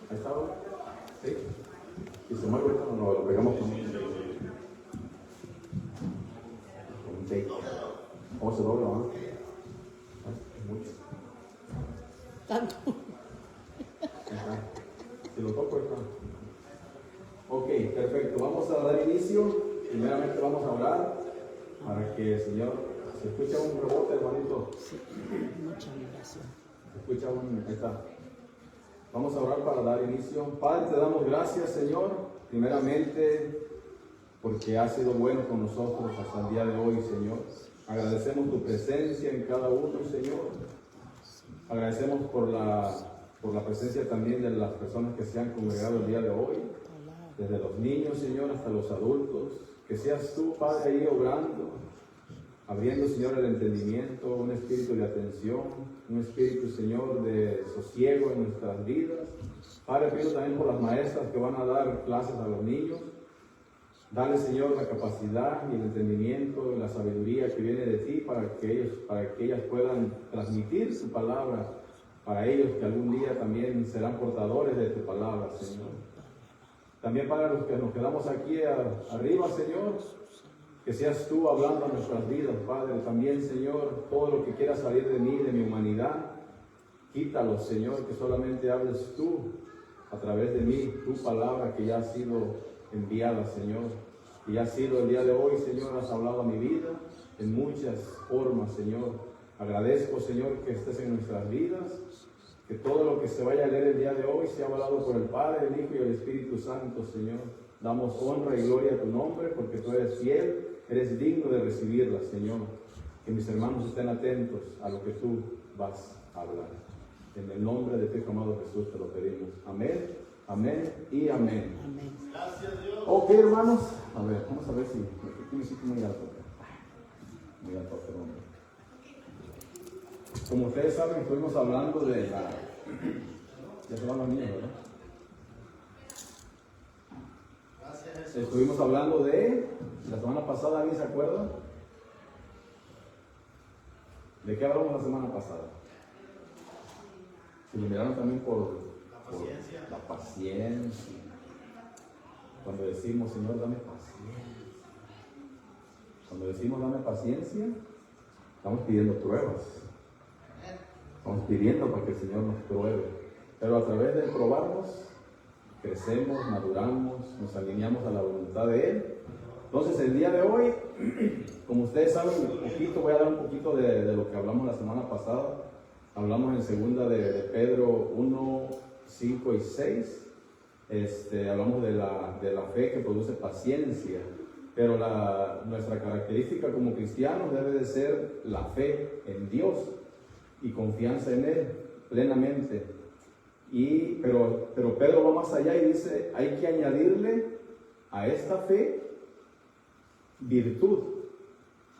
Ahí está, ¿no? Sí. Y se mueve ahorita, no, lo pegamos con un tape. ¿Cómo se dobla, no? Es mucho. Tanto. Si lo toco, está. Ok, perfecto. Vamos a dar inicio. Primeramente vamos a orar para que el Señor se escucha un rebote, hermanito. Sí, mucha vibración. Se escucha un. Ahí está. Vamos a orar para dar inicio. Padre, te damos gracias, Señor, primeramente porque has sido bueno con nosotros hasta el día de hoy, Señor. Agradecemos tu presencia en cada uno, Señor. Agradecemos por la presencia también de las personas que se han congregado el día de hoy, desde los niños, Señor, hasta los adultos. Que seas tú, Padre, ahí obrando, abriendo, Señor, el entendimiento, un espíritu de atención, un espíritu, Señor, de sosiego en nuestras vidas. Padre, pido también por las maestras que van a dar clases a los niños. Dale, Señor, la capacidad y el entendimiento y la sabiduría que viene de ti para que ellas puedan transmitir su palabra para ellos que algún día también serán portadores de tu palabra, Señor. También para los que nos quedamos aquí arriba, Señor, que seas tú hablando a nuestras vidas, Padre. También, Señor, todo lo que quiera salir de mí, de mi humanidad, quítalo, Señor, que solamente hables tú a través de mí, tu palabra que ya ha sido enviada, Señor. Y ha sido el día de hoy, Señor, has hablado a mi vida en muchas formas, Señor. Agradezco, Señor, que estés en nuestras vidas, que todo lo que se vaya a leer el día de hoy sea hablado por el Padre, el Hijo y el Espíritu Santo, Señor. Damos honra y gloria a tu nombre, porque tú eres fiel, eres digno de recibirla, Señor. Que mis hermanos estén atentos a lo que tú vas a hablar. En el nombre de tu Hijo amado Jesús te lo pedimos. Amén, amén y amén. Amén. Gracias, Dios. Ok, hermanos. A ver, vamos a ver si me siento muy alto. Muy alto, perdón. Como ustedes saben, estuvimos hablando de la... Ya se van los niños, ¿verdad? Gracias, Jesús. Estuvimos hablando de... La semana pasada, ¿alguien se acuerda? ¿De qué hablamos la semana pasada? Si lo miraron también por la paciencia. Cuando decimos, Señor, dame paciencia. Cuando decimos, dame paciencia, estamos pidiendo pruebas. Estamos pidiendo para que el Señor nos pruebe. Pero a través de probarnos, crecemos, maduramos, nos alineamos a la voluntad de Él. Entonces, el día de hoy, como ustedes saben, voy a dar un poquito de lo que hablamos la semana pasada. Hablamos en segunda de Pedro 1, 5 y 6. Hablamos de la fe que produce paciencia. Pero nuestra característica como cristianos debe de ser la fe en Dios y confianza en Él plenamente. Pero Pedro va más allá y dice, hay que añadirle a esta fe virtud,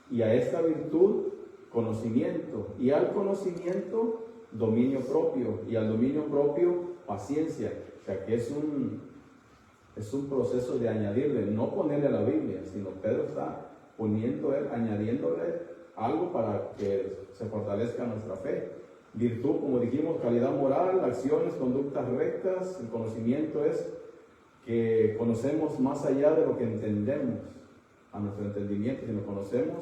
y a esta virtud conocimiento, y al conocimiento dominio propio, y al dominio propio paciencia. O sea que es un proceso de añadirle, no ponerle a la Biblia, sino Pedro está añadiéndole algo para que se fortalezca nuestra fe. Virtud, como dijimos, calidad moral, acciones, conductas rectas. El conocimiento es que conocemos más allá de lo que entendemos, a nuestro entendimiento, sino conocemos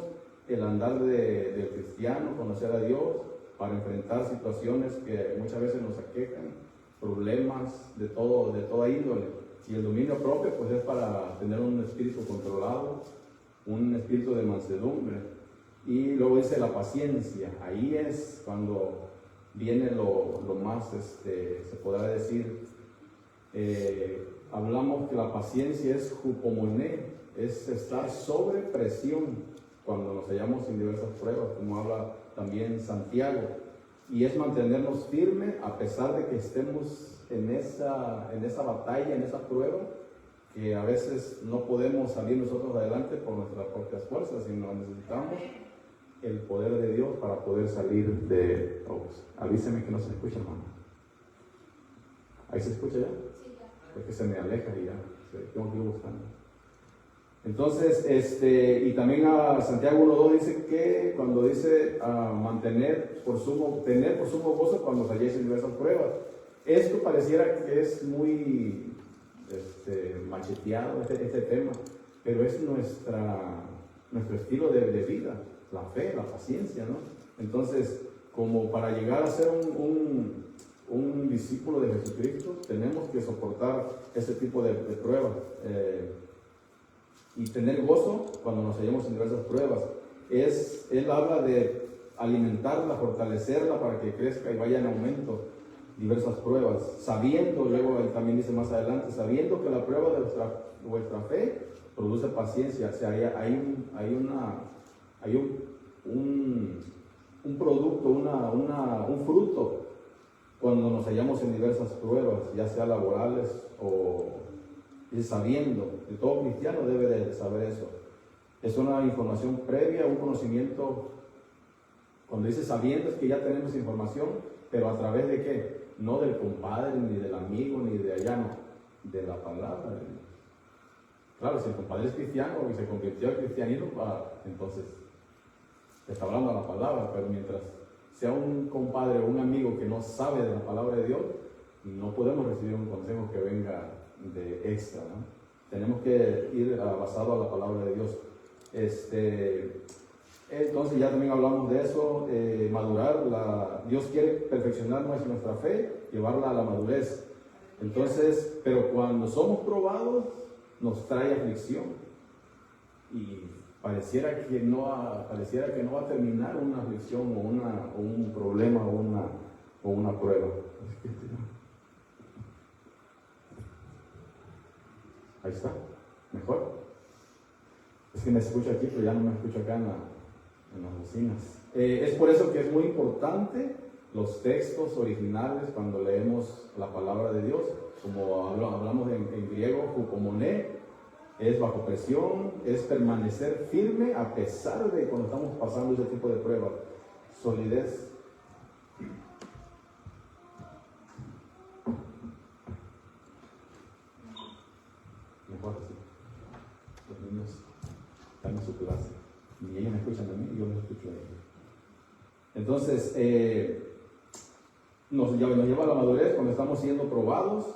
el andar del cristiano, conocer a Dios para enfrentar situaciones que muchas veces nos aquejan, problemas de toda índole. Y el dominio propio pues es para tener un espíritu controlado, un espíritu de mansedumbre. Y luego dice la paciencia. Ahí es cuando viene lo más, se podrá decir, hablamos que la paciencia es jupomoné, es estar sobre presión cuando nos hallamos en diversas pruebas, como habla también Santiago. Y es mantenernos firmes a pesar de que estemos en esa batalla, en esa prueba, que a veces no podemos salir nosotros adelante por nuestras propias fuerzas, sino necesitamos el poder de Dios para poder salir de... avíseme que no se escucha, hermano. ¿Ahí se escucha ya? Sí, ya. Es que se me aleja y ya, tengo que ir buscando. Entonces, y también a Santiago 1.2 dice que cuando dice tener por sumo gozo cuando salléis en diversas pruebas, Esto pareciera que es muy macheteado este tema, pero es nuestro estilo de vida, la fe, la paciencia, ¿no? Entonces, como para llegar a ser un discípulo de Jesucristo, tenemos que soportar ese tipo de pruebas y tener gozo cuando nos hallamos en diversas pruebas. Él habla de alimentarla, fortalecerla para que crezca y vaya en aumento. Diversas pruebas, sabiendo, luego él también dice más adelante, sabiendo que la prueba de vuestra fe produce paciencia. O sea, hay un producto, un fruto cuando nos hallamos en diversas pruebas, ya sea laborales o sabiendo. Que todo cristiano debe de saber eso. Es una información previa, un conocimiento. Cuando dice sabiendo es que ya tenemos información, pero ¿a través de qué? No del compadre, ni del amigo, ni de allá, no, de la palabra. Claro, si el compadre es cristiano y se convirtió al cristianismo, entonces está hablando de la palabra, pero mientras sea un compadre o un amigo que no sabe de la palabra de Dios, no podemos recibir un consejo que venga de extra, ¿no? Tenemos que ir basado a la palabra de Dios. Entonces ya también hablamos de eso, madurar. Dios quiere perfeccionar nuestra fe, llevarla a la madurez. Entonces, pero cuando somos probados, nos trae aflicción y pareciera que no va a terminar una aflicción o un problema o una prueba. Ahí está, mejor. Es que me escucho aquí, pero ya no me escucho acá en las bocinas. Es por eso que es muy importante los textos originales cuando leemos la palabra de Dios. Como hablamos en griego, hupomoné, es bajo presión, es permanecer firme a pesar de cuando estamos pasando ese tipo de pruebas. Solidez. Mejor así. Los niños están en su clase. Y ellos me escuchan a mí y yo los escucho a ellos. Entonces, nos lleva a la madurez cuando estamos siendo probados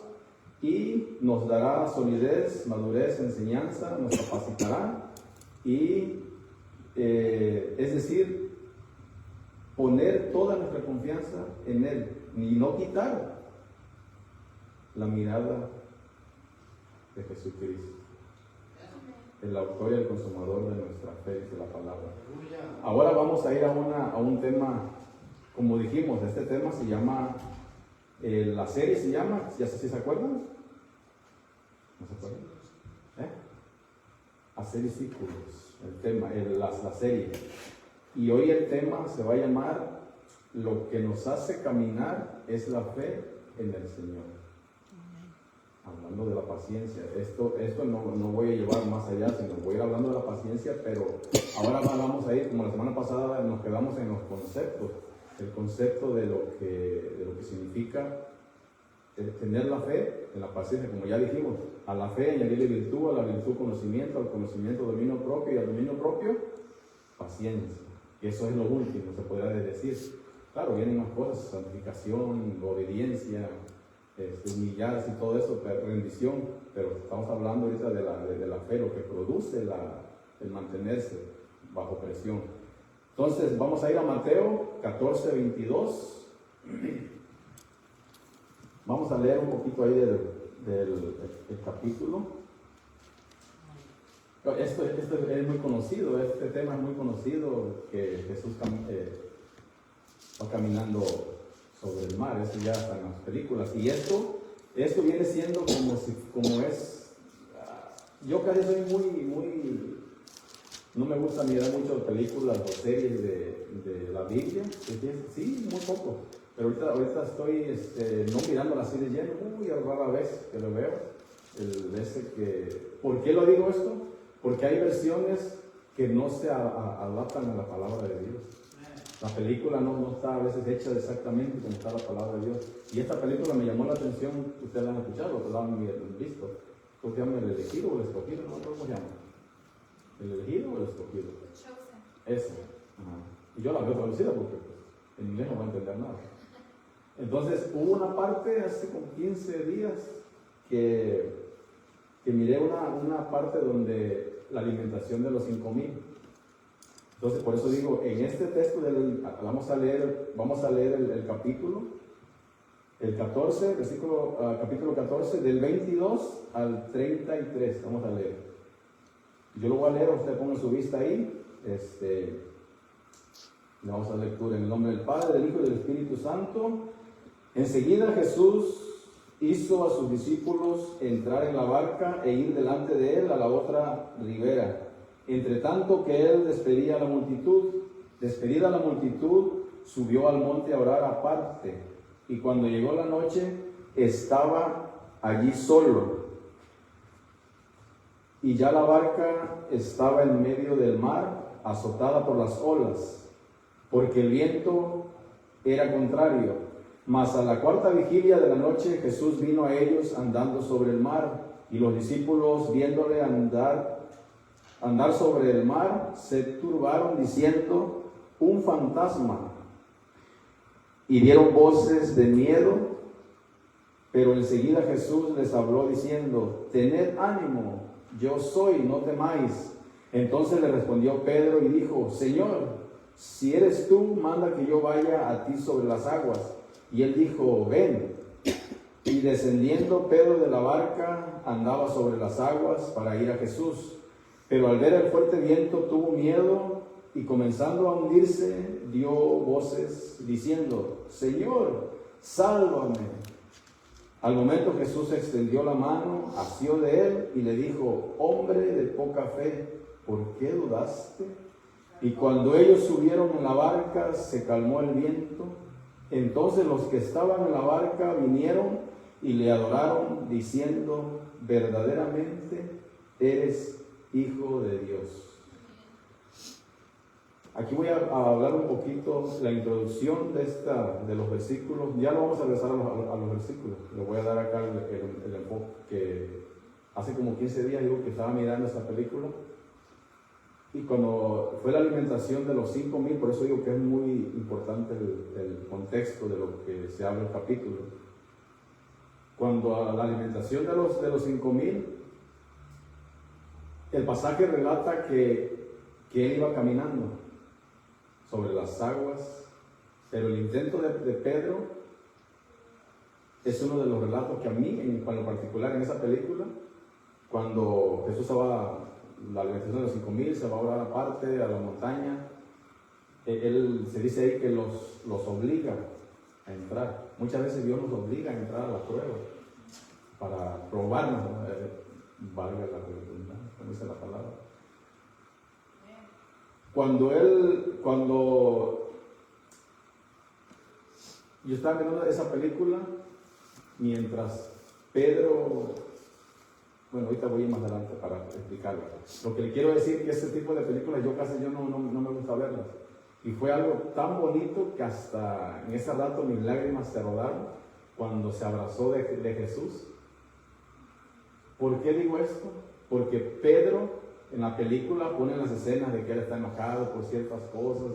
y nos dará solidez, madurez, enseñanza, nos capacitará y, es decir, poner toda nuestra confianza en Él y no quitar la mirada de Jesucristo, el autor y el consumador de nuestra fe, de la palabra. Ahora vamos a ir a un tema, como dijimos, este tema se llama, la serie se llama, ¿ya sé si se acuerdan? ¿No se acuerdan? Hacer discípulos, el tema, la serie. Y hoy el tema se va a llamar, lo que nos hace caminar es la fe en el Señor. Hablando de la paciencia, esto no voy a llevar más allá, sino voy a ir hablando de la paciencia, pero ahora vamos a ir, como la semana pasada nos quedamos en los conceptos, el concepto de lo que significa tener la fe en la paciencia, como ya dijimos, a la fe añadirle virtud, a la virtud conocimiento, al conocimiento dominio propio y al dominio propio paciencia, que eso es lo último, se podría decir. Claro, vienen más cosas, santificación, obediencia, humillarse y todo eso, rendición, pero estamos hablando ahorita de la fe, lo que produce el mantenerse bajo presión. Entonces vamos a ir a Mateo 14, 22. Vamos a leer un poquito ahí del capítulo. Esto es muy conocido, este tema es muy conocido, que Jesús va caminando sobre el mar, eso ya está en las películas. Y esto viene siendo como es. Yo casi soy muy. No me gusta mirar mucho películas o series de la Biblia. Sí, muy poco. Pero ahorita estoy no mirándola así de lleno, muy rara vez que lo veo. ¿Por qué lo digo esto? Porque hay versiones que no se adaptan a la palabra de Dios. La película no está a veces hecha exactamente como está la palabra de Dios. Y esta película me llamó la atención, ustedes la han escuchado, la han visto. ¿Cómo se llama? ¿El elegido o el escogido? ¿No? ¿Cómo se llama? ¿El elegido o el escogido? Ese. Ajá. Y yo la veo traducida porque pues, en inglés no va a entender nada. Entonces hubo una parte hace como 15 días que miré una parte donde la alimentación de los 5,000. Entonces por eso digo, en este texto vamos a leer el capítulo, el 14, capítulo 14, del 22 al 33, vamos a leer. Yo lo voy a leer, usted ponga su vista ahí. Le vamos a dar lectura en el nombre del Padre, del Hijo y del Espíritu Santo. Enseguida Jesús hizo a sus discípulos entrar en la barca e ir delante de él a la otra ribera, entre tanto que él despedida a la multitud. Despedida la multitud, subió al monte a orar aparte, y cuando llegó la noche, estaba allí solo. Y ya la barca estaba en medio del mar, azotada por las olas, porque el viento era contrario. Mas a la cuarta vigilia de la noche Jesús vino a ellos andando sobre el mar, y los discípulos, viéndole andar sobre el mar, se turbaron diciendo: un fantasma. Y dieron voces de miedo, pero enseguida Jesús les habló diciendo: tened ánimo, yo soy, no temáis. Entonces le respondió Pedro y dijo: Señor, si eres tú, manda que yo vaya a ti sobre las aguas. Y él dijo: ven. Y descendiendo Pedro de la barca, andaba sobre las aguas para ir a Jesús. Pero al ver el fuerte viento tuvo miedo, y comenzando a hundirse, dio voces diciendo: Señor, sálvame. Al momento Jesús extendió la mano, asió de él y le dijo: hombre de poca fe, ¿por qué dudaste? Y cuando ellos subieron en la barca, se calmó el viento. Entonces los que estaban en la barca vinieron y le adoraron, diciendo: verdaderamente eres Hijo de Dios. Aquí voy a hablar un poquito la introducción de los versículos. Ya no vamos a regresar a los versículos. Le voy a dar acá el enfoque que hace como 15 días digo que estaba mirando esta película. Y cuando fue la alimentación de los 5,000, por eso digo que es muy importante el contexto de lo que se habla el capítulo. Cuando a la alimentación de los 5,000, el pasaje relata que él iba caminando sobre las aguas, pero el intento de Pedro es uno de los relatos que a mí, en lo particular en esa película, cuando Jesús estaba la alimentación de los 5,000, se va a orar aparte a la montaña, él se dice ahí que los obliga a entrar. Muchas veces Dios nos obliga a entrar a la prueba para probarnos, ¿no? Valga la redundancia, como dice la palabra. Cuando yo estaba viendo esa película, mientras Pedro, bueno, ahorita voy a ir más adelante para explicarlo. Lo que le quiero decir es que ese tipo de películas yo no me gusta verlas. Y fue algo tan bonito que hasta en ese rato mis lágrimas se rodaron cuando se abrazó de Jesús. ¿Por qué digo esto? Porque Pedro en la película pone las escenas de que él está enojado por ciertas cosas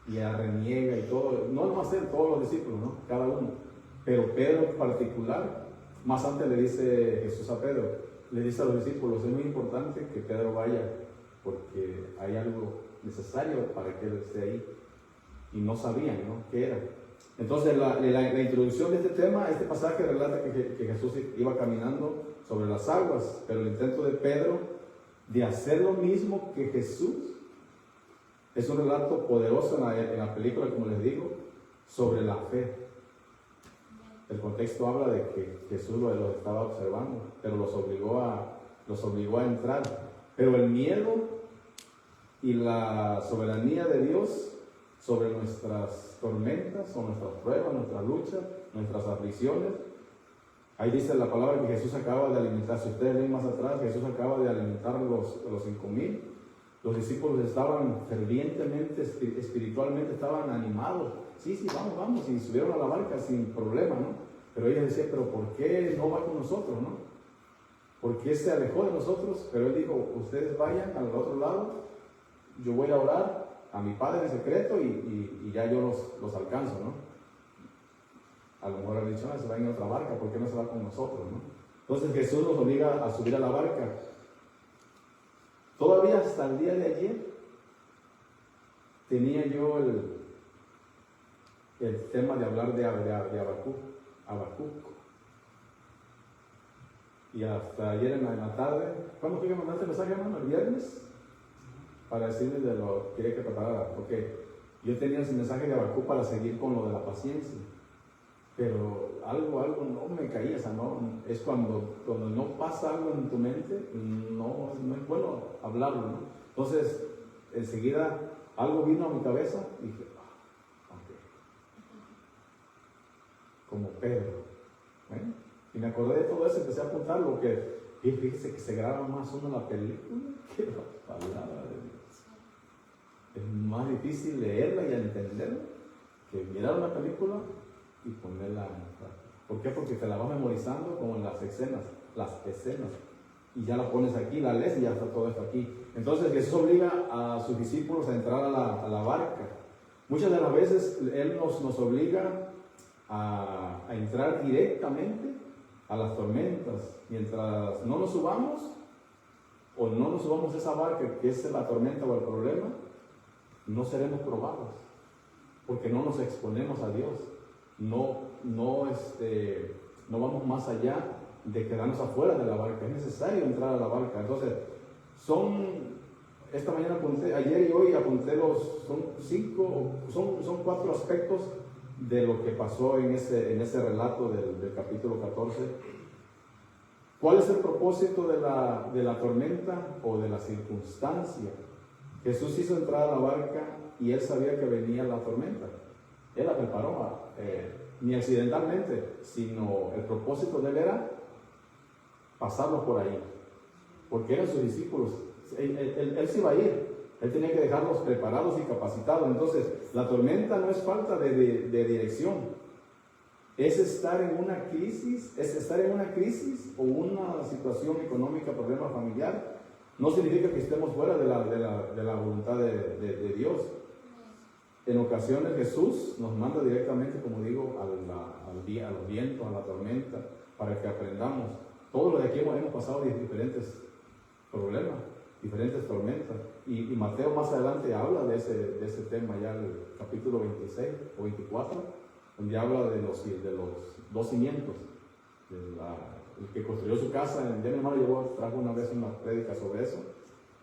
y reniega y todo. No lo va a hacer todos los discípulos, ¿no? Cada uno. Pero Pedro en particular, más antes le dice Jesús a Pedro, le dice a los discípulos: es muy importante que Pedro vaya porque hay algo necesario para que él esté ahí. Y no sabían, ¿no?, qué era. Entonces la introducción de este tema, este pasaje relata que Jesús iba caminando sobre las aguas, pero el intento de Pedro de hacer lo mismo que Jesús es un relato poderoso en la película, como les digo, sobre la fe. El contexto habla de que Jesús los estaba observando, pero los obligó a entrar. Pero el miedo y la soberanía de Dios sobre nuestras tormentas o nuestras pruebas, nuestras luchas, nuestras aflicciones. Ahí dice la palabra que Jesús acaba de alimentar. Si ustedes ven más atrás, Jesús acaba de alimentar a los 5,000. Los discípulos estaban fervientemente, espiritualmente estaban animados. Sí, vamos. Y subieron a la barca sin problema, ¿no? Pero ellos decían: ¿pero por qué no va con nosotros, no? ¿Por qué se alejó de nosotros? Pero él dijo: ustedes vayan al otro lado, yo voy a orar a mi Padre en secreto y ya yo los alcanzo, ¿no? A lo mejor han dicho, se va en otra barca, ¿por qué no se va con nosotros, no? Entonces Jesús nos obliga a subir a la barca. Todavía hasta el día de ayer tenía yo el tema de hablar de Habacuc. Y hasta ayer en la tarde, ¿cuándo fue que me mandaste el mensaje, hermano? ¿El viernes? Para decirles de lo que quería que preparara, porque yo tenía ese mensaje de Habacuc para seguir con lo de la paciencia, pero algo no me caía, o sea, no, es cuando no pasa algo en tu mente, no es bueno hablarlo, ¿no? Entonces, enseguida algo vino a mi cabeza y dije, ok, como Pedro, ¿eh? Y me acordé de todo eso, empecé a apuntar lo que, y fíjese que se graba más uno la película que la palabra de Dios. Es más difícil leerla y entenderla que mirar una película y ponerla en práctica. ¿Por qué? Porque te la vas memorizando como en las escenas, y ya la pones aquí, la lees y ya está todo esto aquí. Entonces Jesús obliga a sus discípulos a entrar a la barca. Muchas de las veces Él nos obliga a entrar directamente a las tormentas. Mientras no nos subamos a esa barca que es la tormenta o el problema, no seremos probados, porque no nos exponemos a Dios, no vamos más allá de quedarnos afuera de la barca, es necesario entrar a la barca. Entonces, esta mañana apunté, ayer y hoy apunté son 4 aspectos de lo que pasó en ese relato del capítulo 14. ¿Cuál es el propósito de la tormenta o de la circunstancia? Jesús hizo entrar a la barca y Él sabía que venía la tormenta. Él la preparó, ni accidentalmente, sino el propósito de Él era pasarlos por ahí, porque eran sus discípulos. Él se iba a ir, Él tenía que dejarlos preparados y capacitados. Entonces, la tormenta no es falta de dirección. Es estar en una crisis, o una situación económica, problema familiar. No significa que estemos fuera de la voluntad de Dios. En ocasiones Jesús nos manda directamente, como digo, a los vientos, a la tormenta, para que aprendamos. Todos los de aquí hemos pasado diferentes problemas, diferentes tormentas. Y Mateo más adelante habla de ese tema, ya en el capítulo 26 o 24, donde habla de los 2 cimientos. El que construyó su casa, ya mi hermano trajo una vez una prédica sobre eso,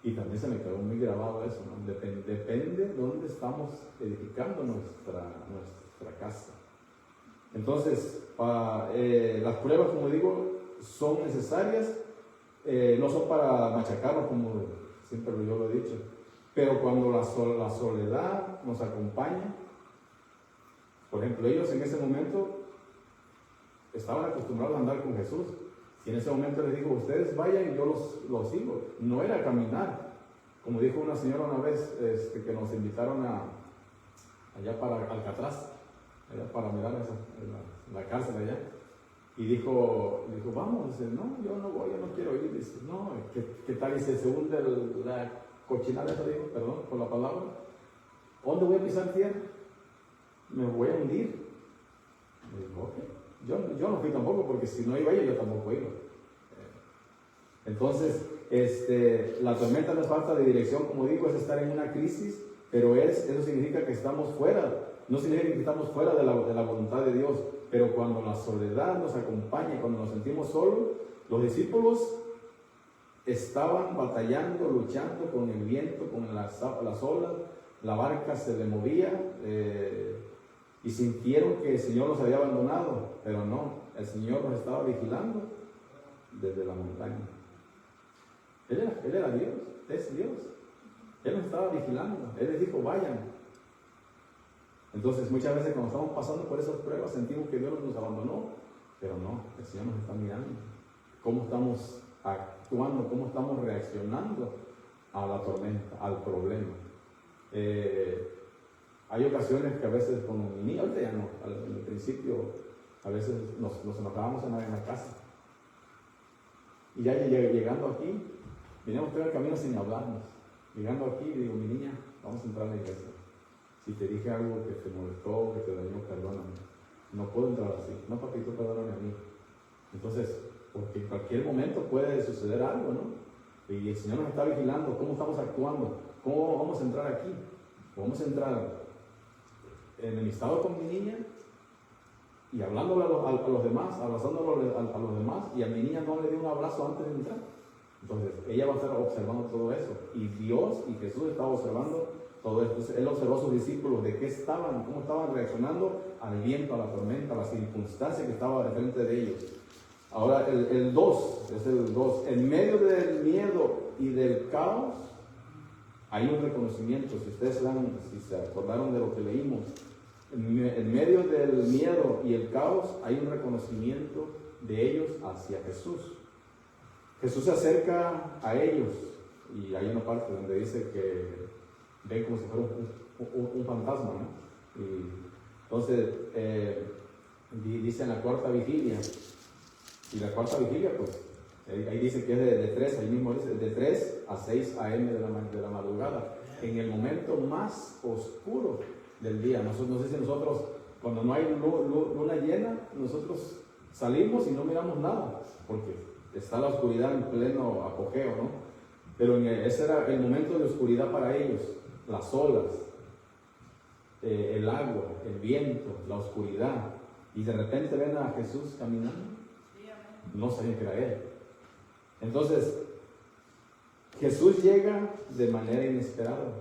y también se me quedó muy grabado eso, ¿no? Depende de dónde estamos edificando nuestra casa. Entonces, las pruebas, como digo, son necesarias, no son para machacarnos, como siempre yo lo he dicho, pero cuando la soledad nos acompaña, por ejemplo, ellos en ese momento estaban acostumbrados a andar con Jesús, y en ese momento les dijo, ustedes vayan y yo los sigo. No era caminar, como dijo una señora una vez, que nos invitaron allá para Alcatraz, allá para mirar la cárcel allá, y dijo, vamos. Dice, no, yo no voy, yo no quiero ir. Dice, no, ¿qué tal? Dice, se hunde la cochinada esa, digo, perdón por la palabra. ¿Dónde voy a pisar tierra? Me voy a hundir. Y digo, ok. Yo no fui tampoco, porque si no iba yo tampoco iba. Entonces, la tormenta no es falta de dirección, como digo, es estar en una crisis, pero eso significa que estamos fuera, no significa que estamos fuera de la voluntad de Dios, pero cuando la soledad nos acompaña, cuando nos sentimos solos, los discípulos estaban batallando, luchando con el viento, con las olas, la barca se le movía, y sintieron que el Señor los había abandonado, pero no, el Señor los estaba vigilando desde la montaña. Él era Dios, es Dios. Él nos estaba vigilando, Él les dijo, vayan. Entonces, muchas veces cuando estamos pasando por esas pruebas, sentimos que Dios nos abandonó, pero no, el Señor nos está mirando. ¿Cómo estamos actuando? ¿Cómo estamos reaccionando a la tormenta, al problema? Hay ocasiones que a veces, como mi niña, ahorita ya no, al principio, a veces nos enojábamos en la casa. Y ya llegando aquí, veníamos todo el camino sin hablarnos. Llegando aquí, digo, mi niña, vamos a entrar a la iglesia. Si te dije algo que te molestó, que te dañó, perdóname. no puedo entrar así. No, papito, perdóname a mí. Entonces, porque en cualquier momento puede suceder algo, ¿no? Y el Señor nos está vigilando, cómo estamos actuando, cómo vamos a entrar aquí. Vamos a entrar enemistado con mi niña y hablándole a los demás, abrazándole a los demás, y a mi niña no le dio un abrazo antes de entrar. Entonces, ella va a estar observando todo eso. Y Dios y Jesús estaba observando todo esto. Entonces, Él observó a sus discípulos de qué estaban, cómo estaban reaccionando al viento, a la tormenta, a la circunstancia que estaba de frente de ellos. Ahora, el 2, es el 2. En medio del miedo y del caos, hay un reconocimiento. Si ustedes si se acordaron de lo que leímos, en medio del miedo y el caos, hay un reconocimiento de ellos hacia Jesús. Jesús se acerca a ellos y hay una parte donde dice que ven como si fuera un fantasma, ¿no? Y entonces dice en la cuarta vigilia, y la cuarta vigilia, pues ahí dice que es de 3, ahí mismo dice, de 3 a 6 a.m. de la madrugada, en el momento más oscuro del día. No sé si nosotros, cuando no hay luna llena, nosotros salimos y no miramos nada, porque está la oscuridad en pleno apogeo, ¿no? Pero ese era el momento de oscuridad para ellos, las olas, el agua, el viento, la oscuridad, y de repente ven a Jesús caminando. No sabían que era Él. Entonces, Jesús llega de manera inesperada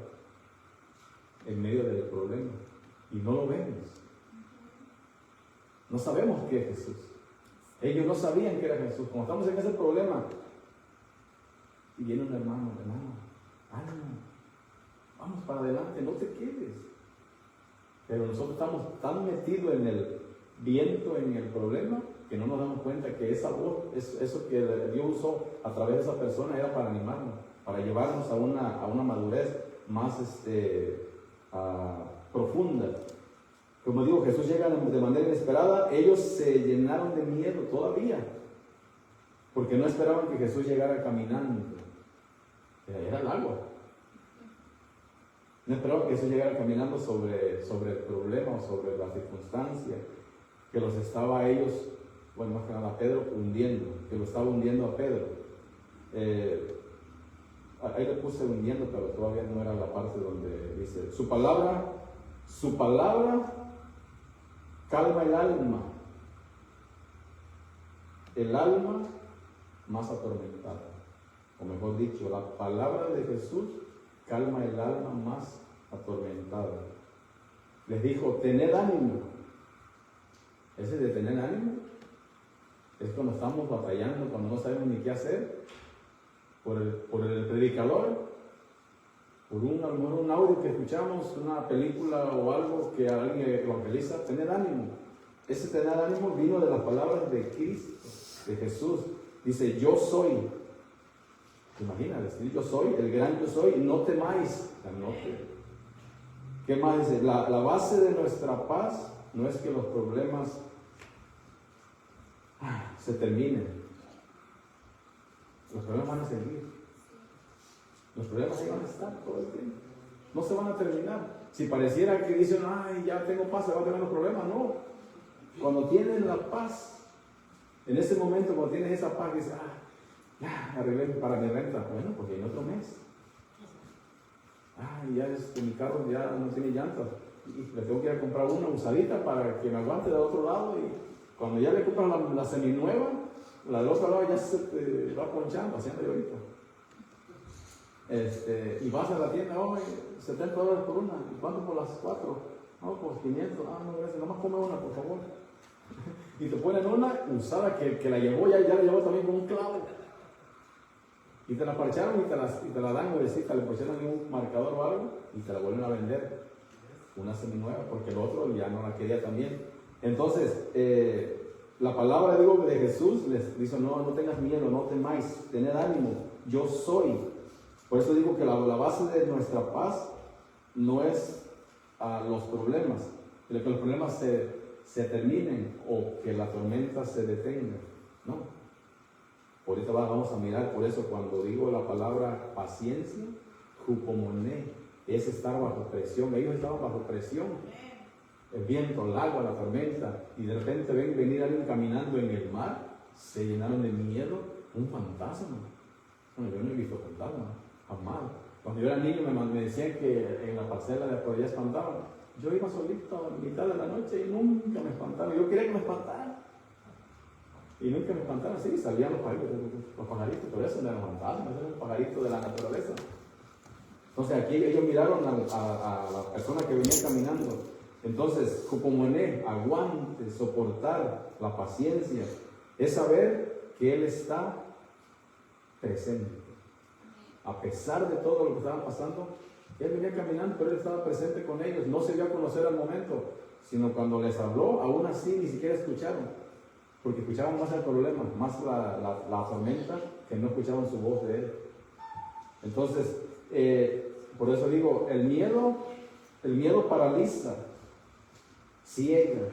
en medio del problema y no lo vemos. No sabemos qué es Jesús. Ellos no sabían que era Jesús. Como estamos en ese problema, y viene un hermano, ánimo, vamos para adelante, no te quedes. Pero nosotros estamos tan metidos en el viento, en el problema, que no nos damos cuenta que esa voz, eso que Dios usó a través de esa persona, era para animarnos, para llevarnos a una madurez más profunda. Como digo, Jesús llega de manera inesperada. Ellos se llenaron de miedo todavía, porque no esperaban que Jesús llegara caminando. Era el agua. No esperaban que Jesús llegara caminando sobre el problema o sobre la circunstancia que los estaba a ellos, bueno, más que nada a Pedro, hundiendo, que lo estaba hundiendo a Pedro. Ahí le puse hundiendo, pero todavía no era la parte donde dice, su palabra calma el alma más atormentada. O mejor dicho, la palabra de Jesús calma el alma más atormentada. Les dijo, tened ánimo. Ese de tener ánimo es cuando estamos batallando, cuando no sabemos ni qué hacer, por el predicador, por a lo mejor un audio que escuchamos, una película o algo que alguien evangeliza. Tener ánimo. Ese tener ánimo vino de las palabras de Cristo, de Jesús. Dice, yo soy. ¿Te imaginas decir yo soy? El gran yo soy. No temáis. ¿Qué más dice? La base de nuestra paz no es que los problemas se terminen. Los problemas van a seguir. Los problemas ahí van a estar todo el tiempo. No se van a terminar. Si pareciera que dicen, ay, ya tengo paz, se van a tener los problemas. No. Cuando tienen la paz, en ese momento, cuando tienes esa paz, dices, ya arreglé para mi renta. Bueno, porque en otro mes. Ya mi carro ya no tiene llantas. Y le tengo que ir a comprar una usadita para que me aguante del otro lado. Y cuando ya le compras la seminueva, la del otro lado ya se te va ponchando, haciendo yo ahorita. Y vas a la tienda, $70 por una. ¿Y cuánto por las 4? No, pues 500. No, gracias, nomás come una, por favor. Y te ponen una usada que la llevó, ya la llevó también con un clavo. Y te la parcharon y te la dan nuevecita, le pusieron un marcador o algo y te la vuelven a vender. Una seminueva, porque el otro ya no la quería también. Entonces, la palabra de Jesús les dice, no tengas miedo, no temáis, tened ánimo, yo soy. Por eso digo que la base de nuestra paz no es los problemas, que los problemas se terminen o que la tormenta se detenga, no. Ahorita vamos a mirar, por eso cuando digo la palabra paciencia, hupomoné, es estar bajo presión. Ellos estaban bajo presión. el viento, el agua, la tormenta, y de repente ven venir alguien caminando en el mar, se llenaron de miedo, un fantasma. Bueno, yo no he visto fantasmas, jamás. Cuando yo era niño me decían que en la parcela de por allá espantaban. Yo iba solito a mitad de la noche y nunca me espantaban. Yo quería que me espantaran. Y nunca me espantaron, sí, salían los pajaritos, pero eso no eran fantasmas, eran los pajaritos de la naturaleza. Entonces aquí ellos miraron a la persona que venía caminando. Entonces, Jupomoné, aguante, soportar, la paciencia, es saber que Él está presente. A pesar de todo lo que estaban pasando, Él venía caminando, pero Él estaba presente con ellos. No se dio a conocer al momento, sino cuando les habló, aún así ni siquiera escucharon. Porque escuchaban más el problema, más la tormenta, que no escuchaban su voz de Él. Entonces, por eso digo, el miedo paraliza, ciega,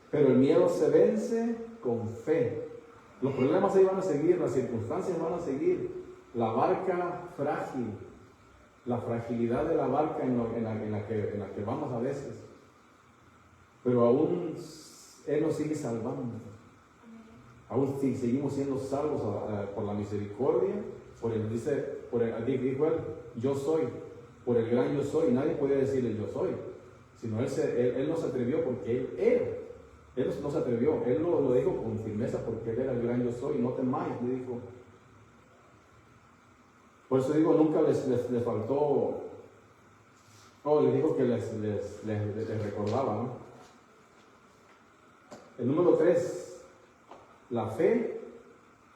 pero el miedo se vence con fe. Los problemas ahí van a seguir, las circunstancias van a seguir, la barca frágil, la fragilidad de la barca en la que vamos a veces, pero aún Él nos sigue salvando, aún seguimos siendo salvos por la misericordia, dijo Él, yo soy, por el gran yo soy. Nadie puede decirle yo soy, sino Él no se atrevió porque Él no se atrevió, Él lo dijo con firmeza porque Él era el gran yo soy. No temáis, le dijo. Por eso digo, nunca les faltó, les dijo que les recordaba, ¿no? El número 3, la fe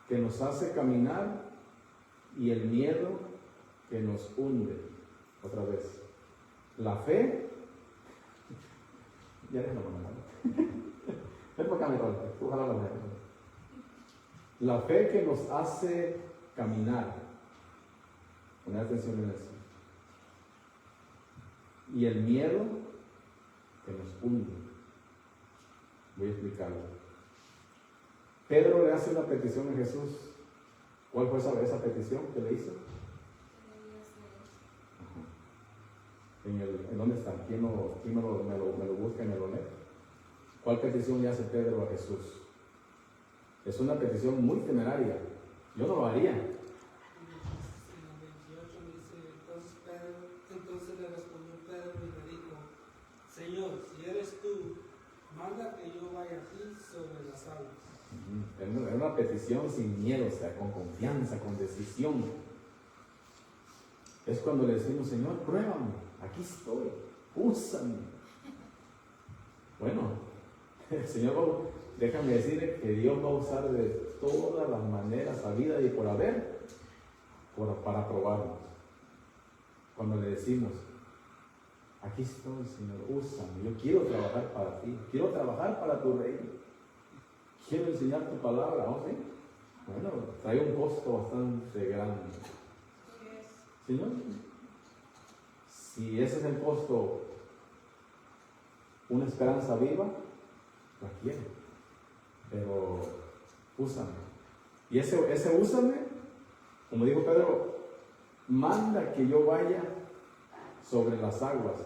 que nos hace caminar y el miedo que nos hunde. Otra vez, la fe, ya déjalo poner. Ven por acá, mi rol, ojalá la vea. La fe que nos hace caminar, poner atención en eso, y el miedo que nos hunde. Voy a explicarlo. Pedro le hace una petición a Jesús. ¿Cuál fue esa petición que le hizo? ¿En dónde está? ¿Quién me lo busca y me lo lee? ¿Cuál petición le hace Pedro a Jesús? Es una petición muy temeraria. Yo no lo haría. En el 28 dice, entonces le respondió Pedro y le dijo, Señor, si eres tú, manda que yo vaya a ti sobre las aguas. Es una petición sin miedo, o sea, con confianza, con decisión. Es cuando le decimos, Señor, pruébame, aquí estoy, úsame. Bueno, el Señor, déjame decirle que Dios va a usar de todas las maneras habidas y por haber para probarnos. Cuando le decimos, aquí estoy, Señor, úsame, yo quiero trabajar para ti, quiero trabajar para tu reino, quiero enseñar tu palabra, ¿no? ¿Sí? Bueno, trae un costo bastante grande. Señor, si ese es el costo, una esperanza viva, la quiero, pero úsame. Y ese úsame, como dijo Pedro, manda que yo vaya sobre las aguas.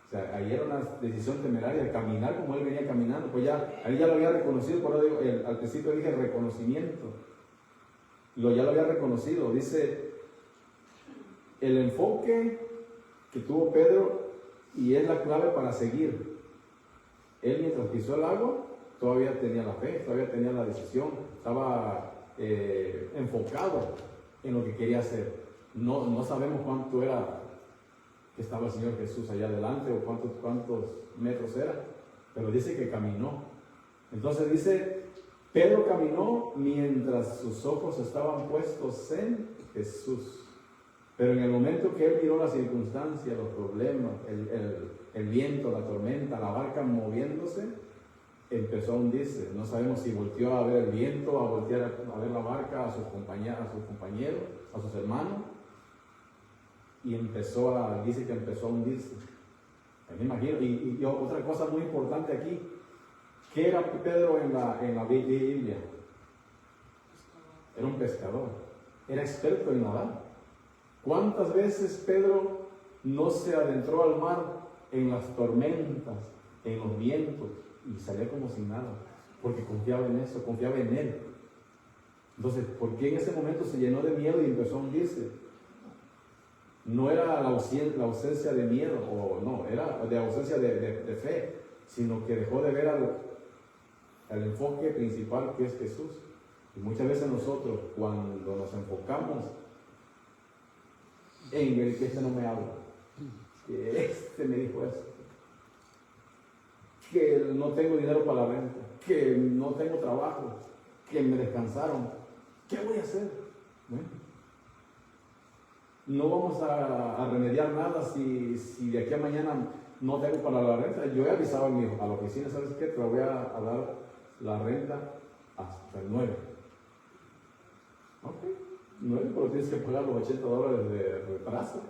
O sea, ahí era una decisión temeraria de caminar como él venía caminando. Pues ahí ya lo había reconocido, por eso digo, al principio dije reconocimiento. Ya lo había reconocido. Dice, el enfoque que tuvo Pedro, y es la clave para seguir. Él mientras pisó el agua, todavía tenía la fe, todavía tenía la decisión, estaba enfocado en lo que quería hacer. No sabemos cuánto era que estaba el Señor Jesús allá adelante o cuántos metros era, pero dice que caminó. Entonces dice, Pedro caminó mientras sus ojos estaban puestos en Jesús. Pero en el momento que él miró las circunstancias, los problemas, el viento, la tormenta, la barca moviéndose, empezó a hundirse. No sabemos si volteó a ver el viento, a voltear a ver la barca, a sus compañeros, a sus hermanos, y dice que empezó a hundirse. Me imagino. Y otra cosa muy importante aquí, ¿qué era Pedro en la Biblia? Era un pescador, era experto en nadar. ¿Cuántas veces Pedro no se adentró al mar en las tormentas, en los vientos, y salía como sin nada, porque confiaba en eso, confiaba en Él. Entonces, ¿por qué en ese momento se llenó de miedo y empezó a hundirse? No era la ausencia de miedo, o no, era de ausencia de fe, sino que dejó de ver al enfoque principal, que es Jesús. Y muchas veces nosotros, cuando nos enfocamos en el que este no me habla, que este me dijo esto, que no tengo dinero para la renta, que no tengo trabajo, que me descansaron, ¿qué voy a hacer? Bueno, no vamos a remediar nada si de aquí a mañana no tengo para la renta. Yo he avisado a la oficina, ¿sabes qué? Te voy a dar la renta hasta el 9. Ok, 9, pero tienes que pagar los $80 de retraso.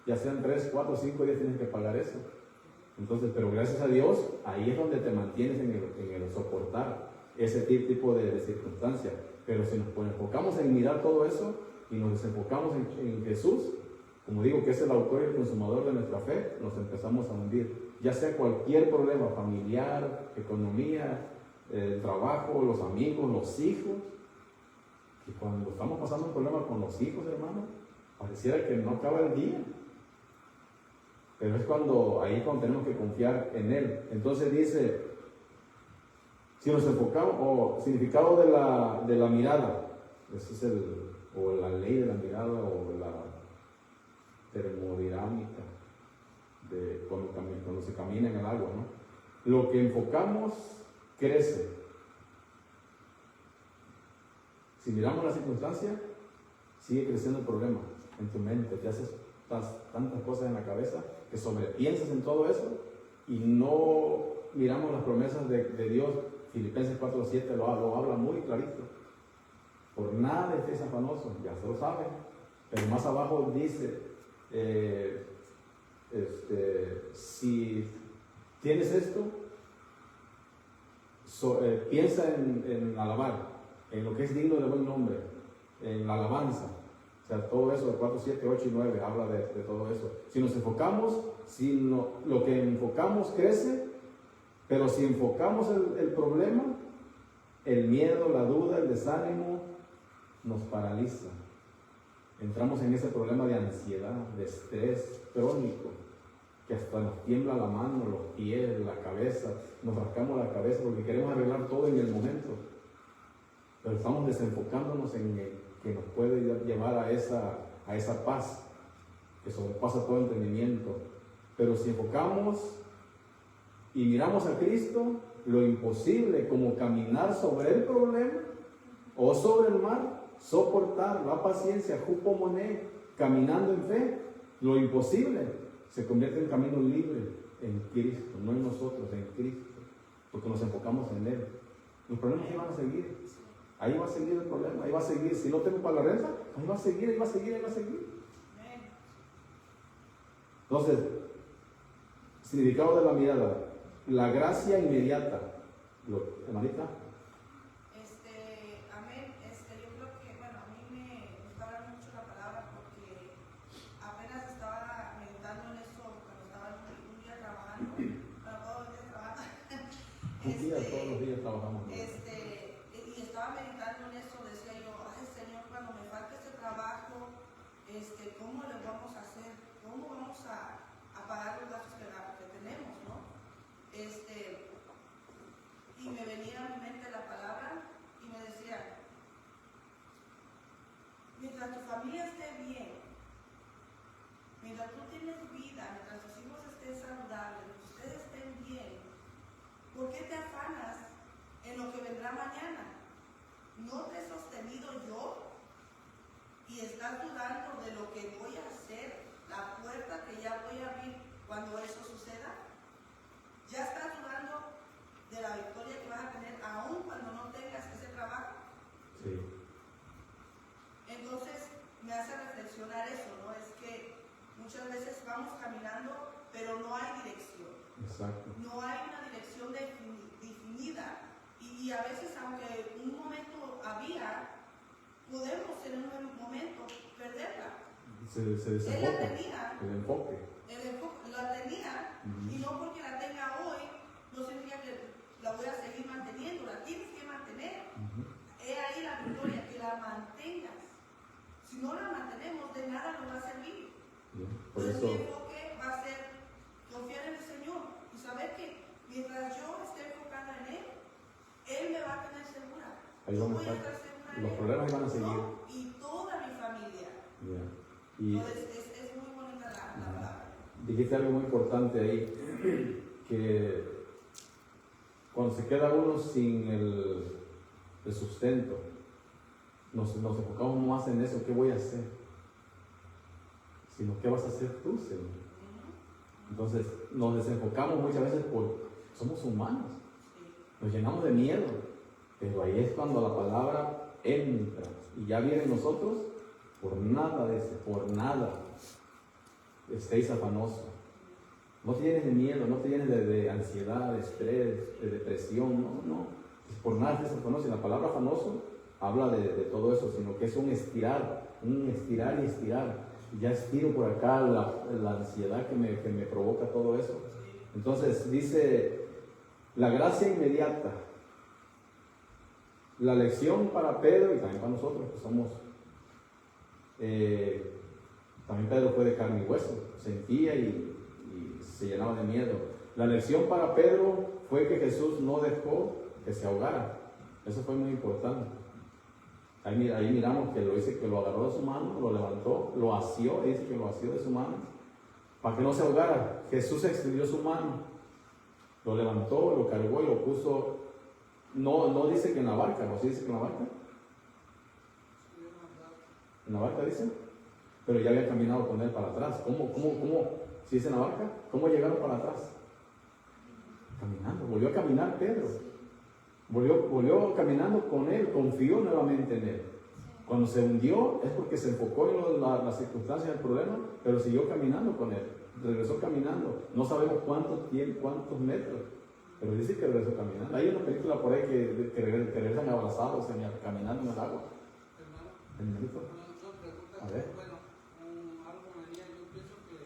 Ya sean 3, 4, 5 días tienes que pagar eso. Entonces, pero gracias a Dios, ahí es donde te mantienes en el soportar ese tipo de circunstancias. Pero si nos enfocamos en mirar todo eso y nos desenfocamos en Jesús, como digo, que es el autor y el consumador de nuestra fe, nos empezamos a hundir. Ya sea cualquier problema familiar, economía, el trabajo, los amigos, los hijos. Y cuando estamos pasando un problema con los hijos, hermano, pareciera que no acaba el día. Pero es cuando tenemos que confiar en Él. Entonces dice, si nos enfocamos, o significado de la mirada, ese es o la ley de la mirada, o la termodinámica, de cuando se camina en el agua, ¿no? Lo que enfocamos crece. Si miramos la circunstancia, sigue creciendo el problema en tu mente, te haces tantas cosas en la cabeza que sobrepiensas en todo eso y no miramos las promesas de Dios. Filipenses 4:7 lo habla muy clarito. Por nada estés afanoso, ya se lo saben, pero más abajo dice, si tienes esto, piensa en alabar, en lo que es digno de buen nombre, en la alabanza. O sea, todo eso, 4, 7, 8 y 9 habla de todo eso. Si nos enfocamos, lo que enfocamos crece, pero si enfocamos el problema, el miedo, la duda, el desánimo, nos paraliza. Entramos en ese problema de ansiedad, de estrés crónico, que hasta nos tiembla la mano, los pies, la cabeza, nos rascamos la cabeza porque queremos arreglar todo en el momento. Pero estamos desenfocándonos en el que nos puede llevar a esa paz que sobrepasa todo entendimiento. Pero si enfocamos y miramos a Cristo, lo imposible, como caminar sobre el problema o sobre el mar, soportar la paciencia, jupomoné, caminando en fe, lo imposible se convierte en camino libre en Cristo, no en nosotros, en Cristo, porque nos enfocamos en Él. Los problemas ahí van a seguir, ahí va a seguir el problema, ahí va a seguir. Si no tengo para la renta, ahí va a seguir, ahí va a seguir, ahí va a seguir. Entonces, significado de la mirada, la gracia inmediata. Hermanita. Amén. Yo creo que, bueno, a mí me gusta hablar mucho la palabra porque apenas estaba meditando en eso cuando estaba un día trabajando, todos los días trabajando. Todos los días trabajamos. Y estaba meditando en eso, decía yo, ay Señor, cuando me falte este trabajo, ¿cómo le vamos a hacer? ¿Cómo vamos a pagar los gastos que tenemos, no? Y me venía a mi mente la palabra y me decía, mientras tu familia esté bien, mientras tú tienes vida, mientras tus hijos estén saludables, ustedes estén bien, ¿por qué te afanas en lo que vendrá mañana? ¿No te he sostenido yo? Y estás dudando de lo que voy a hacer, la puerta que ya voy a abrir cuando eso suceda. Ya estás dudando de la victoria que vas a tener aún cuando no tengas ese trabajo. Sí. Entonces me hace reflexionar eso, ¿no? Es que muchas veces vamos caminando, pero no hay dirección. Exacto. No hay una dirección definida. Y a veces, aunque un momento había, podemos en un momento perderla. Se desenfoca. Él la tenía. El enfoque. La tenía, voy a seguir manteniendo, la tienes que mantener. He ahí la victoria, que la mantengas. Si no la mantenemos, de nada nos va a servir. Por Entonces eso, mi enfoque va a ser confiar en el Señor y saber que mientras yo esté enfocada en Él me va a tener segura. ahí Yo vamos voy a a estar. estar segura en Los Él. problemas van a seguir. Yo y toda mi familia. Y Entonces es muy bonita la palabra. dijiste algo muy importante ahí, que cuando se queda uno sin el sustento, nos enfocamos más en eso, ¿qué voy a hacer? Sino, ¿qué vas a hacer tú, Señor? Entonces, nos desenfocamos muchas veces porque somos humanos, nos llenamos de miedo, pero ahí es cuando la palabra entra y ya viene en nosotros. Por nada por nada estéis afanosos. No te llenes de miedo, no te llenes de ansiedad, de estrés, de depresión, no. Por nada estés afanoso. Y la palabra afanoso habla de todo eso, sino que es un estirar y estirar. Y ya estiro por acá la ansiedad que me provoca todo eso. Entonces dice, la gracia inmediata. La lección para Pedro y también para nosotros, que somos... también Pedro fue de carne y hueso, sentía y se llenaba de miedo. La lección para Pedro fue que Jesús no dejó que se ahogara. Eso fue muy importante. Ahí miramos que lo dice que lo agarró de su mano, lo levantó, lo asió, dice que lo asió de su mano para que no se ahogara. Jesús extendió su mano, lo levantó, lo cargó y lo puso. No dice que en la barca, ¿no? ¿Sí dice que en la barca? En la barca dice, pero ya había caminado con él para atrás. ¿Cómo? Si dice en la barca, ¿cómo llegaron para atrás? Caminando, volvió a caminar Pedro. Volvió caminando con él, confió nuevamente en él. Cuando se hundió es porque se enfocó en las circunstancias del problema, pero siguió caminando con él. Regresó caminando. No sabemos cuántos metros, pero dice que regresó caminando. Hay una película por ahí que regresan abrazados caminando en el agua. Hermanito. A ver. Bueno, algo me venía, yo pienso que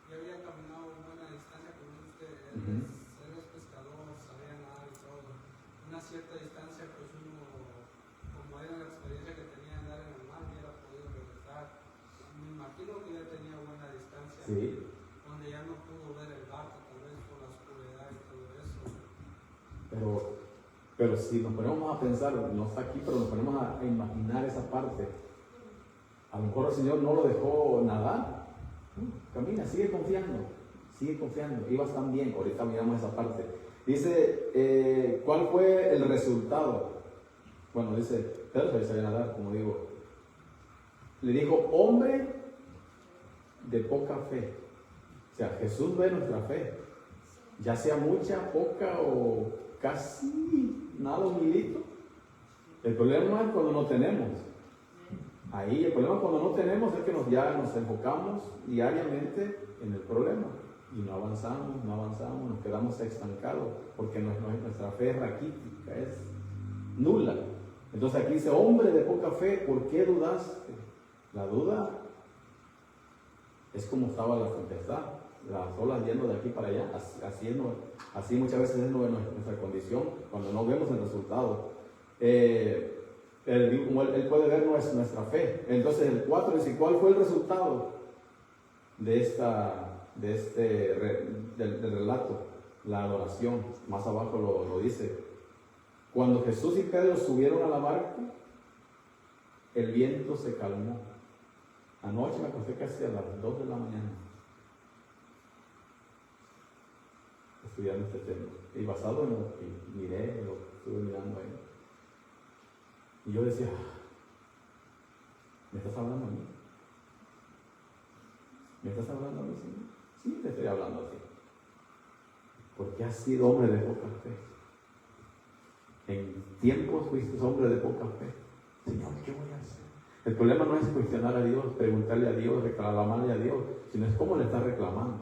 ya había caminado buena distancia con usted, eres pescador, sabía nadar y todo. Una cierta distancia, pues uno, como era la experiencia que tenía de andar en el mar, hubiera podido regresar. Me imagino que ya tenía buena distancia, Sí. donde ya no pudo ver el barco, tal vez por la oscuridad y todo eso. Pero si nos ponemos a pensar, no está aquí, pero nos ponemos a imaginar esa parte. A lo mejor el Señor no lo dejó nadar. Camina, sigue confiando. Ibas tan bien. Ahorita miramos esa parte. Dice, ¿cuál fue el resultado? Bueno, dice, Pedro sabía nadar, como digo. Le dijo, hombre de poca fe. O sea, Jesús ve nuestra fe. Ya sea mucha, poca o casi nada, un hilito. El problema es cuando no tenemos. Ahí el problema cuando no tenemos es que ya nos enfocamos diariamente en el problema y no avanzamos, nos quedamos estancados porque nuestra fe es raquítica, es nula. Entonces aquí dice, hombre de poca fe, ¿por qué dudaste? La duda es como estaba la tempestad, las olas yendo de aquí para allá, así muchas veces es nuestra condición cuando no vemos el resultado. Como él puede ver nuestra fe. Entonces el 4 dice, ¿cuál fue el resultado del relato? La adoración. Más abajo lo dice. Cuando Jesús y Pedro subieron a la barca, el viento se calmó. Anoche me acosté casi a las 2 de la mañana estudiando este tema. Y basado en lo que miré, lo que estuve mirando ahí. Y yo decía, ¿me estás hablando a mí? ¿Me estás hablando a mí, Señor? Sí, te estoy hablando a ti. Porque has sido hombre de poca fe. En tiempos fuiste hombre de poca fe. Señor, ¿qué voy a hacer? El problema no es cuestionar a Dios, preguntarle a Dios, reclamarle a Dios, sino es cómo le estás reclamando.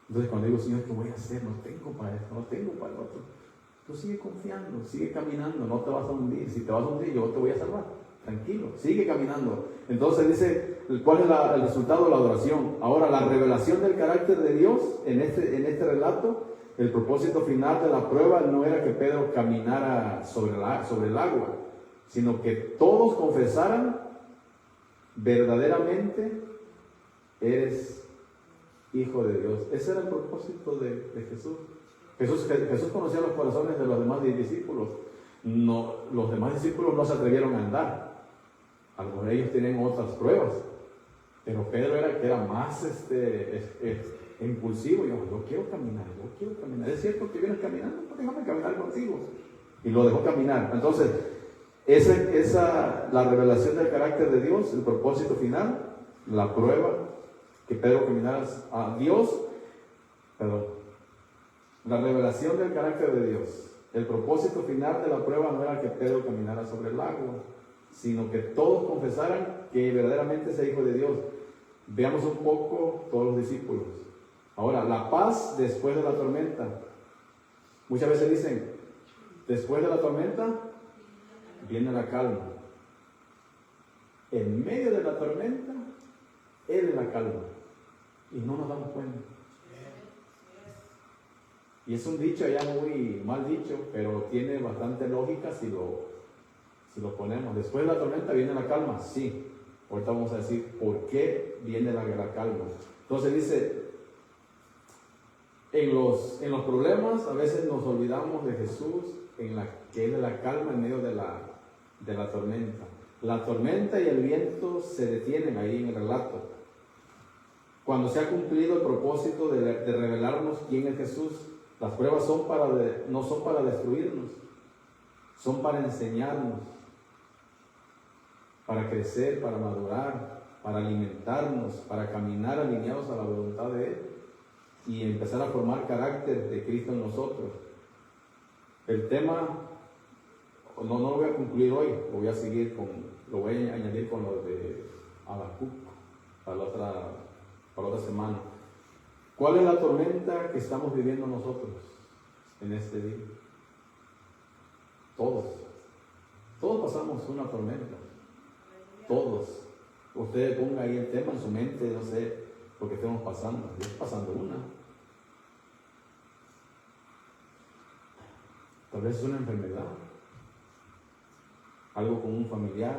Entonces cuando digo, Señor, ¿qué voy a hacer? No tengo para esto, no tengo para el otro. Tú sigue confiando, sigue caminando, no te vas a hundir. Si te vas a hundir, yo te voy a salvar. Tranquilo, sigue caminando. Entonces dice, ¿cuál es el resultado de la adoración? Ahora, la revelación del carácter de Dios en este relato el propósito final de la prueba no era que Pedro caminara sobre el agua, sino que todos confesaran verdaderamente eres hijo de Dios. Ese era el propósito de Jesús. Jesús conocía los corazones de los demás discípulos. No, los demás discípulos no se atrevieron a andar. Algunos de ellos tienen otras pruebas. Pero Pedro era más impulsivo. Yo quiero caminar. Es cierto que vienes caminando, pues déjame caminar contigo. Y lo dejó caminar. Entonces, la revelación del carácter de Dios, el propósito final, la prueba, que Pedro caminara a Dios, la revelación del carácter de Dios, el propósito final de la prueba no era que Pedro caminara sobre el agua, sino que todos confesaran que verdaderamente es hijo de Dios. Veamos un poco todos los discípulos. Ahora, la paz después de la tormenta. Muchas veces dicen, después de la tormenta viene la calma. En medio de la tormenta, Él es la calma. Y no nos damos cuenta. Y es un dicho ya muy mal dicho, pero tiene bastante lógica si lo ponemos. Después de la tormenta viene la calma, sí. Ahorita vamos a decir por qué viene la calma. Entonces dice, en los problemas a veces nos olvidamos de Jesús, que Él es la calma en medio de la tormenta. La tormenta y el viento se detienen ahí en el relato. Cuando se ha cumplido el propósito de revelarnos quién es Jesús, las pruebas no son para destruirnos, son para enseñarnos, para crecer, para madurar, para alimentarnos, para caminar alineados a la voluntad de Él y empezar a formar carácter de Cristo en nosotros. El tema, no lo voy a concluir hoy, lo voy a añadir con lo de Habacuc para la otra semana. ¿Cuál es la tormenta que estamos viviendo nosotros en este día? Todos pasamos una tormenta. Todos. Usted ponga ahí el tema en su mente, no sé por qué estamos pasando. Yo estoy pasando una. Tal vez es una enfermedad, algo con un familiar,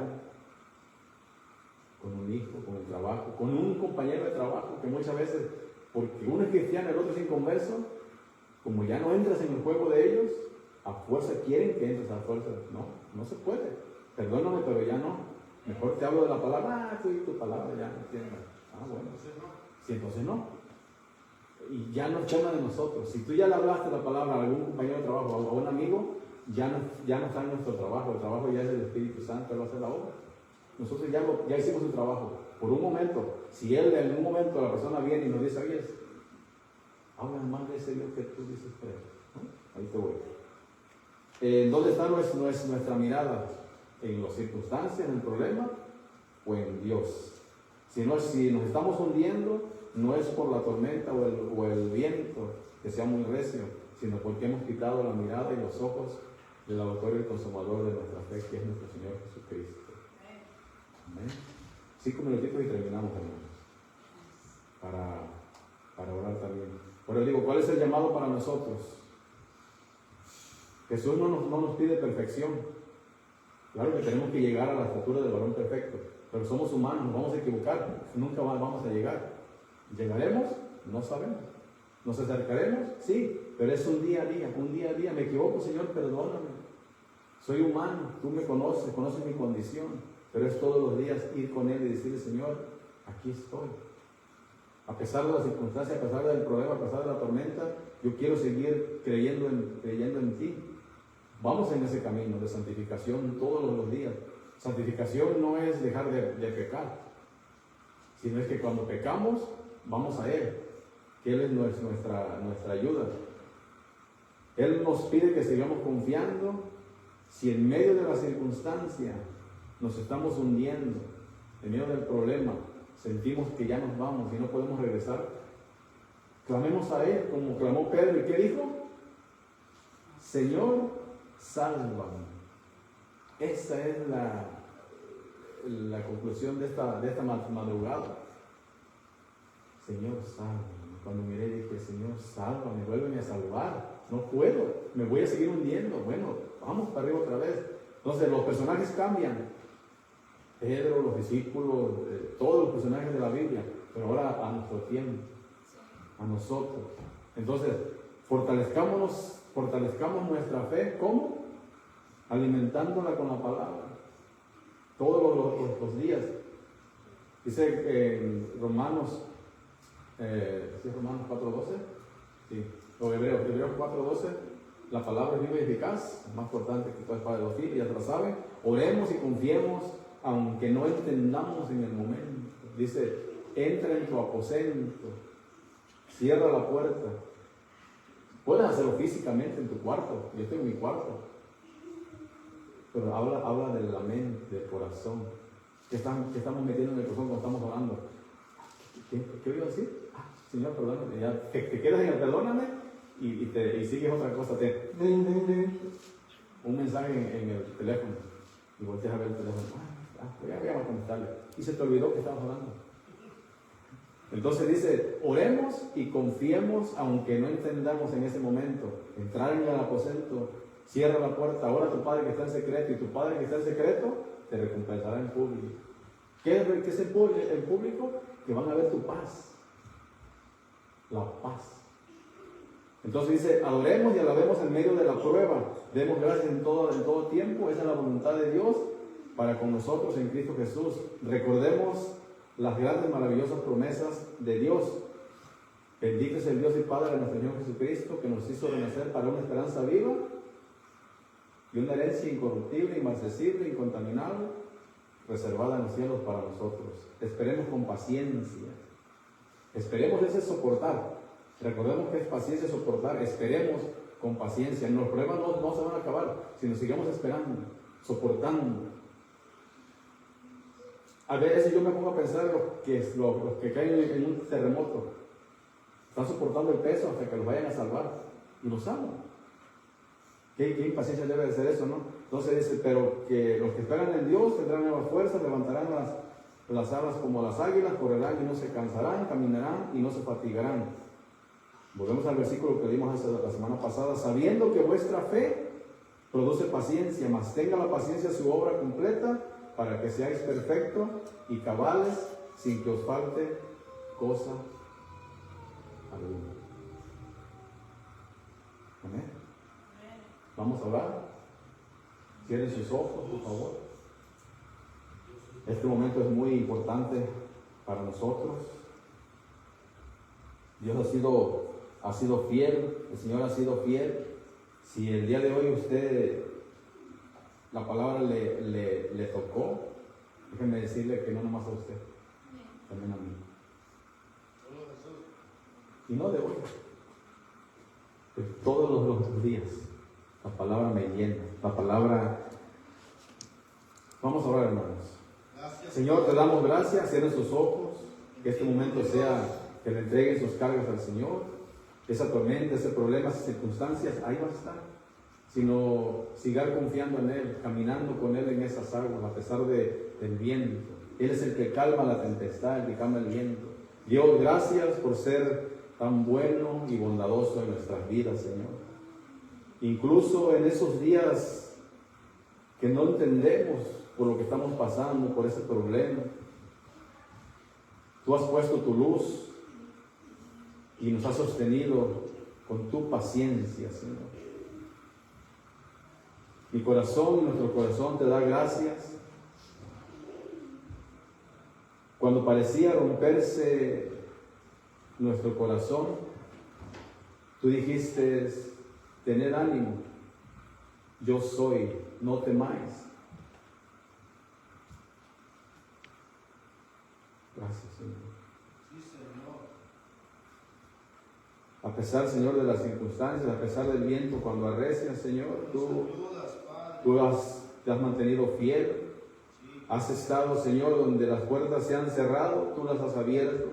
con un hijo, con el trabajo, con un compañero de trabajo que muchas veces, porque uno es cristiano y el otro es inconverso, como ya no entras en el juego de ellos, a fuerza quieren que entres a fuerza. No se puede. Perdóname, pero ya no. Mejor te hablo de la palabra, tú y tu palabra ya no entiendes. Bueno, sí, entonces no. Y ya no toma de nosotros. Si tú ya le hablaste la palabra a algún compañero de trabajo o a un amigo, ya no está en nuestro trabajo. El trabajo ya es del Espíritu Santo, Él va a hacer la obra. Nosotros ya hicimos el trabajo. Por un momento, si Él en un momento la persona viene y nos dice, oye, habla más de ese Dios que tú dices, ¿no? Ahí te voy. ¿Dónde está nuestra mirada? ¿En las circunstancias, en el problema o en Dios? Si nos estamos hundiendo, no es por la tormenta o el viento que sea muy recio, sino porque hemos quitado la mirada y los ojos del autor y el consumador de nuestra fe, que es nuestro Señor Jesucristo. Amén. 5 minutitos y terminamos, hermanos, para orar también. Pero digo, ¿cuál es el llamado para nosotros? Jesús no nos pide perfección. Claro que tenemos que llegar a la estatura del varón perfecto, pero somos humanos, nos vamos a equivocar, nunca más vamos a llegar. ¿Llegaremos? No sabemos. ¿Nos acercaremos? Sí, pero es un día a día. Me equivoco, Señor, perdóname. Soy humano, tú me conoces mi condición, pero es todos los días ir con Él y decirle, Señor, aquí estoy. A pesar de las circunstancias, a pesar del problema, a pesar de la tormenta, yo quiero seguir creyendo en ti. Vamos en ese camino de santificación todos los días. Santificación no es dejar de pecar, sino es que cuando pecamos, vamos a Él, que Él es nuestra ayuda. Él nos pide que sigamos confiando. Si en medio de la circunstancia nos estamos hundiendo, en medio del problema, sentimos que ya nos vamos y no podemos regresar, clamemos a Él, como clamó Pedro. ¿Y qué dijo? Señor, sálvame. Esa es la conclusión de esta madrugada. Señor, sálvame. Cuando miré dije, Señor, sálvame, vuélveme a salvar. No puedo, me voy a seguir hundiendo. Bueno, vamos para arriba otra vez. Entonces los personajes cambian. Pedro, los discípulos, todos los personajes de la Biblia, pero ahora a nuestro tiempo, a nosotros. Entonces, fortalezcamos nuestra fe, ¿cómo? Alimentándola con la palabra, todos los días. Dice en Romanos, ¿sí es Romanos 4:12? Sí, o Hebreos 4:12, la palabra es viva y eficaz, más importante que toda espada de dos filos, ya lo saben. Oremos y confiemos, aunque no entendamos en el momento. Dice, entra en tu aposento, cierra la puerta. Puedes hacerlo físicamente en tu cuarto, yo estoy en mi cuarto, pero habla de la mente, del corazón. ¿Qué estamos metiendo en el corazón cuando estamos orando? ¿Qué iba a decir? Señor, perdóname. Ya te quedas en el perdóname y sigues otra cosa. Un mensaje en el teléfono y volteas a ver el teléfono. Voy a contestarle. Y se te olvidó que estabas orando. Entonces dice, oremos y confiemos aunque no entendamos en ese momento. Entrar en el aposento, cierra la puerta, ora a tu Padre que está en secreto, y tu Padre que está en secreto te recompensará en público. ¿Qué es el público? Que van a ver tu paz. La paz. Entonces dice, adoremos y alabemos en medio de la prueba. Demos gracias en todo tiempo. Esa es la voluntad de Dios para con nosotros en Cristo Jesús. Recordemos las grandes, maravillosas promesas de Dios. Bendito es el Dios y Padre de nuestro Señor Jesucristo, que nos hizo renacer para una esperanza viva y una herencia incorruptible, inmarcesible, incontaminable, reservada en los cielos para nosotros. Esperemos con paciencia. Esperemos ese soportar. Recordemos que es paciencia soportar. Esperemos con paciencia. Los problemas no se van a acabar, sino sigamos esperando, soportando. A veces yo me pongo a pensar los que caen en un terremoto. Están soportando el peso hasta que los vayan a salvar. Y los salvan. ¿Qué impaciencia debe de ser eso, no? Entonces dice, pero que los que esperan en Dios tendrán nuevas fuerzas, levantarán las alas como las águilas, correrán y no se cansarán, caminarán y no se fatigarán. Volvemos al versículo que leímos la semana pasada, sabiendo que vuestra fe produce paciencia, mas tenga la paciencia su obra completa, para que seáis perfectos y cabales, sin que os falte cosa alguna. Amén. Vamos a orar. Cierren sus ojos, por favor. Este momento es muy importante para nosotros. Dios ha sido fiel, el Señor ha sido fiel. Si el día de hoy usted, la palabra le tocó, déjeme decirle que no nomás a usted, también a mí. Y no de hoy, de todos los días. La palabra me llena, la palabra. Vamos a orar, hermanos. Gracias. Señor, te damos gracias, cierren sus ojos, que este momento sea que le entreguen sus cargas al Señor. Esa tormenta, ese problema, esas circunstancias, ahí va a estar. Sino sigar confiando en Él, caminando con Él en esas aguas, a pesar del viento. Él es el que calma la tempestad, el que calma el viento. Dios, gracias por ser tan bueno y bondadoso en nuestras vidas, Señor. Incluso en esos días que no entendemos por lo que estamos pasando, por ese problema, tú has puesto tu luz y nos has sostenido con tu paciencia, Señor. Mi corazón, nuestro corazón te da gracias. Cuando parecía romperse nuestro corazón, tú dijiste, tened ánimo, yo soy, no temáis. Gracias, Señor. Sí, Señor. A pesar, Señor, de las circunstancias, a pesar del viento, cuando arrecia, Señor, tú te has mantenido fiel. Sí. Has estado, Señor, donde las puertas se han cerrado, tú las has abierto.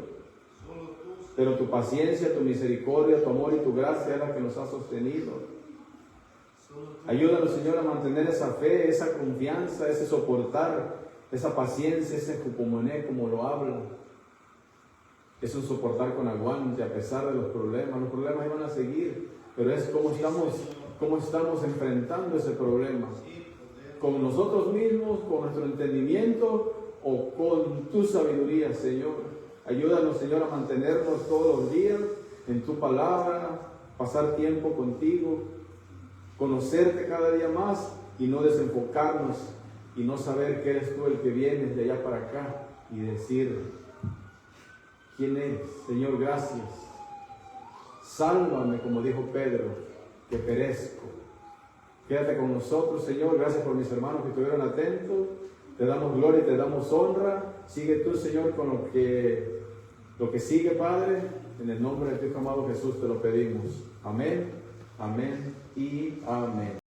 Solo tú. Pero tu paciencia, tu misericordia, tu amor y tu gracia es la que nos ha sostenido. Solo tú. Ayúdanos, Señor, a mantener esa fe, esa confianza, ese soportar, esa paciencia, ese jupomoné, como lo habla. Es un soportar con aguante a pesar de los problemas. Los problemas iban a seguir, pero es cómo estamos enfrentando ese problema. Con nosotros mismos, con nuestro entendimiento o con tu sabiduría, Señor. Ayúdanos, Señor, a mantenernos todos los días en tu palabra, pasar tiempo contigo, conocerte cada día más y no desenfocarnos y no saber que eres tú el que vienes de allá para acá y decir, ¿quién eres? Señor, gracias. Sálvame, como dijo Pedro, que perezco. Quédate con nosotros, Señor. Gracias por mis hermanos que estuvieron atentos. Te damos gloria y te damos honra. Sigue tú, Señor, con lo que sigue, Padre. En el nombre de tu Hijo amado Jesús te lo pedimos. Amén, amén y amén.